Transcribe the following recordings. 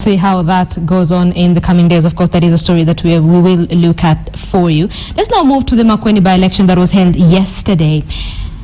See how that goes on in the coming days. Of course, that is a story that we will look at for you. Let's now move to the Makueni by-election that was held yesterday.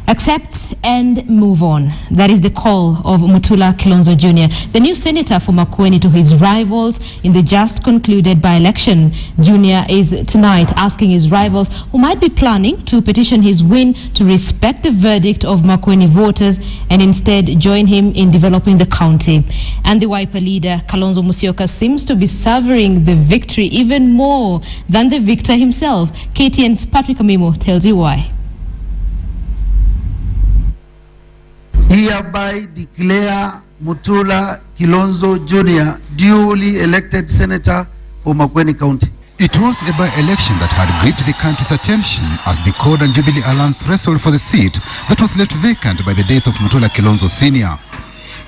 Accept and move on. That is the call of Mutula Kilonzo Junior, the new senator for Makueni, to his rivals in the just concluded by-election. Junior is tonight asking his rivals who might be planning to petition his win to respect the verdict of Makueni voters and instead join him in developing the county. And the Wiper leader, Kalonzo Musyoka, seems to be savoring the victory even more than the victor himself. KTN's Patrick Amimo tells you why. Hereby declare Mutula Kilonzo Junior duly elected senator for Makueni County. It was a by-election that had gripped the country's attention as the CORD and Jubilee Alliance wrestled for the seat that was left vacant by the death of Mutula Kilonzo Senior.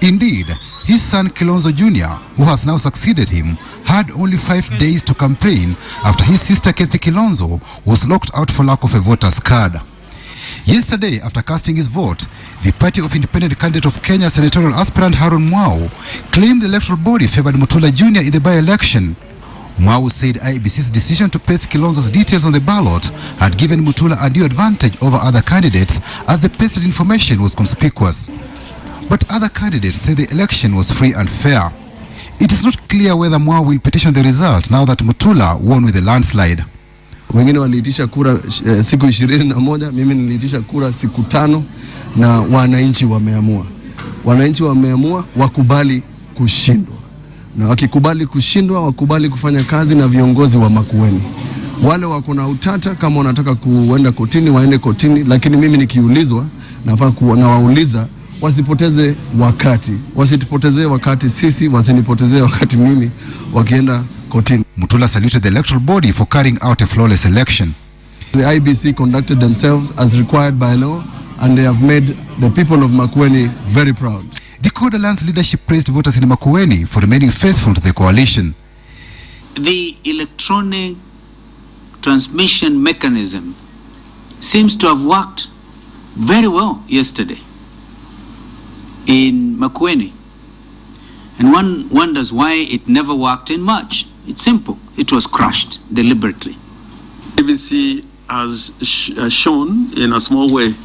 Indeed, his son Kalonzo Junior, who has now succeeded him, had only 5 days to campaign after his sister Kilonzo was locked out for lack of a voter's card. Yesterday, after casting his vote, the party of independent candidate of Kenya senatorial aspirant Harun Mwau claimed the electoral body favored Mutula Junior in the by-election. Mwau said IEBC's decision to paste Kilonzo's details on the ballot had given Mutula a due advantage over other candidates as the pasted information was conspicuous. But other candidates say the election was free and fair. It is not clear whether Mwau will petition the result now that Mutula won with a landslide. Wengine waliitisha kura siku 21, mimi niliitisha kura siku 5 na wananchi wameamua. Wananchi wameamua wakubali kushindwa. Na wakikubali kushindwa, wakubali kufanya kazi na viongozi wa Makueni. Wale wako na utata kama wanataka kuenda kotini waende kotini, lakini mimi nikiulizwa nafaa kuwauliza wasipoteze wakati. Wasitupotezee wakati sisi, wasinipotezee wakati mimi wakienda kotini. Mutula saluted the electoral body for carrying out a flawless election. The IEBC conducted themselves as required by law and they have made the people of Makueni very proud. The CORD Alliance leadership praised voters in Makueni for remaining faithful to the coalition. The electronic transmission mechanism seems to have worked very well yesterday in Makueni. And one wonders why it never worked in March. It's simple. It was crushed deliberately. IEBC has shown in a small way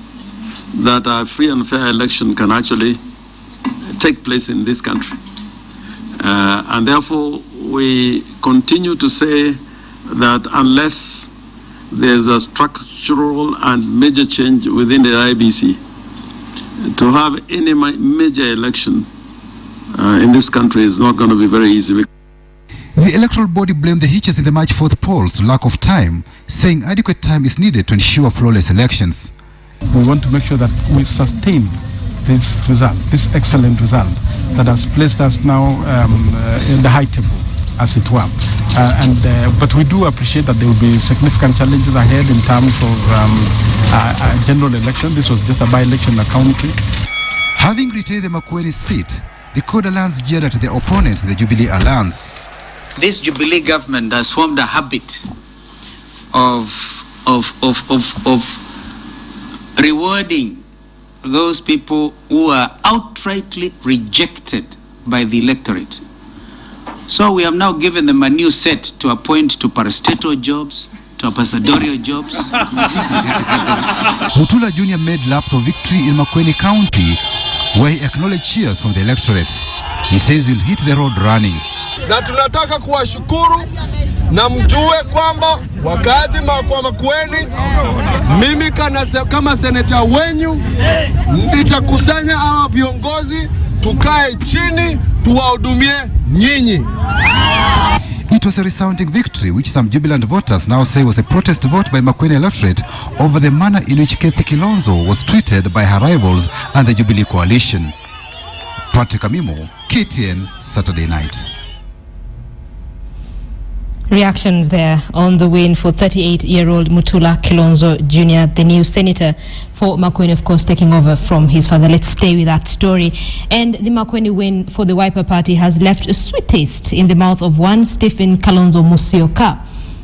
that a free and fair election can actually take place in this country. And therefore, we continue to say that unless there's a structural and major change within the IEBC, to have any major election in this country is not going to be very easy. The electoral body blamed the hitches in the March 4th polls to lack of time, saying adequate time is needed to ensure flawless elections. We want to make sure that we sustain this result, this excellent result that has placed us now in the high table, as it were. But we do appreciate that there will be significant challenges ahead in terms of a general election. This was just a by-election in the county. Having retained the Makueni seat, the CORD Alliance jeered at their opponents in the Jubilee Alliance. This Jubilee government has formed a habit of rewarding those people who are outrightly rejected by the electorate. So we have now given them a new set to appoint to parastatal jobs, to ambassadorial jobs. Mutula Junior made laps of victory in Makueni County, where he acknowledged cheers from the electorate. He says he'll hit the road running. Na tunataka kuwashukuru na mjue kwamba wakazi wa Makueni, mimi kama seneta wenyu nitakusanya hawa viongozi, tukae chini tuwahudumie nyinyi. It was a resounding victory, which some jubilant voters now say was a protest vote by Makueni electorate over the manner in which Kilonzo was treated by her rivals and the Jubilee coalition. Patrick Amimo, KTN, Saturday Night. Reactions there on the win for 38-year-old Mutula Kilonzo Junior, the new senator for Makueni, of course, taking over from his father. Let's stay with that story. And the Makueni win for the Wiper party has left a sweet taste in the mouth of one Stephen Kalonzo Musyoka.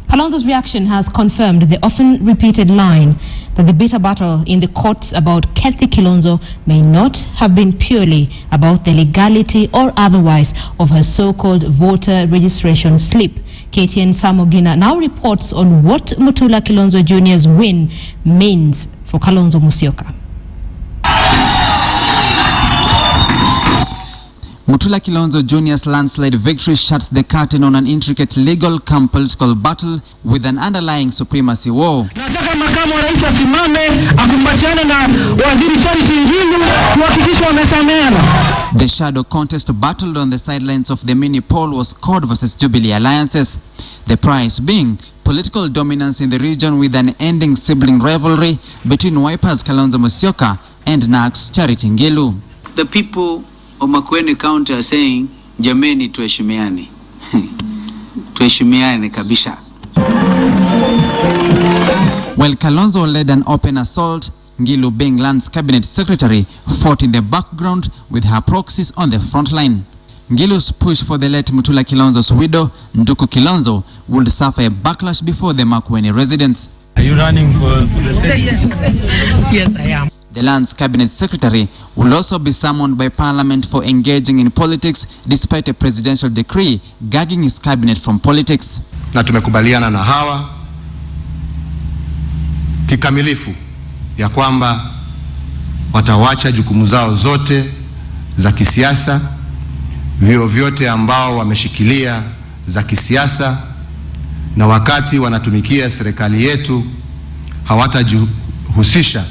Kalonzo's reaction has confirmed the often repeated line that the bitter battle in the courts about Kathy Kilonzo may not have been purely about the legality or otherwise of her so-called voter registration slip. KTN Samogina now reports on what Mutula Kilonzo Junior's win means for Kalonzo Musyoka. Mutula Kilonzo Junior's landslide victory shuts the curtain on an intricate legal cum political battle with an underlying supremacy war. Nataka makamu wa rais asimame akumbatiane na waziri Charity Ngilu tuhakikishe wamesameheana. The shadow contest battled on the sidelines of the mini poll was CORD versus Jubilee alliances. The prize being political dominance in the region with an ending sibling rivalry between Wiper's Kalonzo Musyoka and NARC's Charity Ngilu. The people of Makueni County are saying, jameni tuheshimiane. Tuheshimiane kabisa. While Kalonzo led an open assault, Ngilu, being Lands Cabinet Secretary, fought in the background with her proxies on the front line. Ngilu's push for the late Mutula Kilonzo's widow, Nduku Kilonzo, would suffer a backlash before the Makueni residents. Are you running for the Senate? Yes. Yes, I am. The Lands Cabinet Secretary will also be summoned by Parliament for engaging in politics despite a presidential decree gagging his cabinet from politics. Na tumekubaliana na hawa kikamilifu ya kwamba watawacha jukumu zao zote za kisiasa, vio vyote ambao wameshikilia za kisiasa, na wakati wanatumikia serikali yetu hawatajihusisha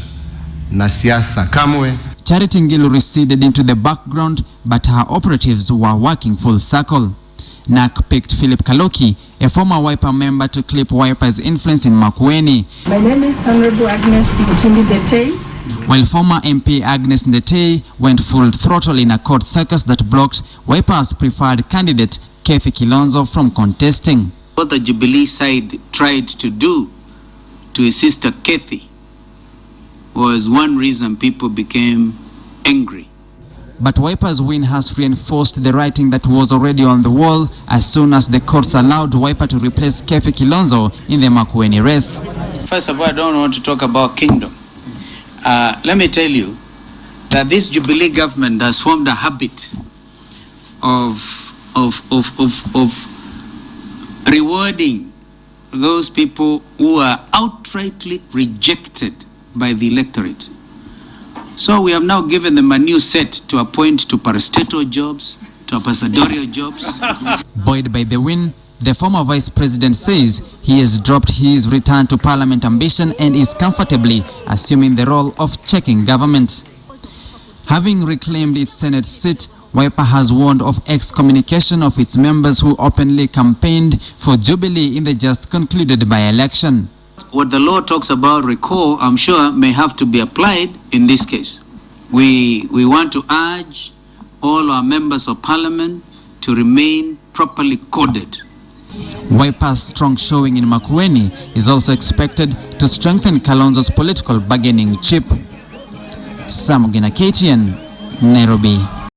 na siasa kamwe. Charity Ngilu receded into the background, but her operatives were working full circle. NARC picked Philip Kaloki, a former Wiper member, to clip Wiper's influence in Makueni. My name is Honorable Agnes Ndetei. While former MP Agnes Ndetei went full throttle in a court circus that blocked Wiper's preferred candidate, Kathy Kilonzo, from contesting. What the Jubilee side tried to do to his sister Kathy was one reason people became angry. But Wiper's win has reinforced the writing that was already on the wall as soon as the courts allowed Wiper to replace Kathy Kilonzo in the Makueni race. First of all, I don't want to talk about kingdom. Let me tell you that this Jubilee government has formed a habit of rewarding those people who are outrightly rejected by the electorate. So we have now given them a new set to appoint to parastatal jobs, to ambassadorial jobs. Buoyed by the win, the former vice president says he has dropped his return to parliament ambition and is comfortably assuming the role of checking government. Having reclaimed its Senate seat, Wiper has warned of excommunication of its members who openly campaigned for Jubilee in the just concluded by-election. What the law talks about recall, I'm sure, may have to be applied in this case. We want to urge all our members of parliament to remain properly coded. Wiper's strong showing in Makueni is also expected to strengthen Kalonzo's political bargaining chip. Samugina, KTN, Nairobi.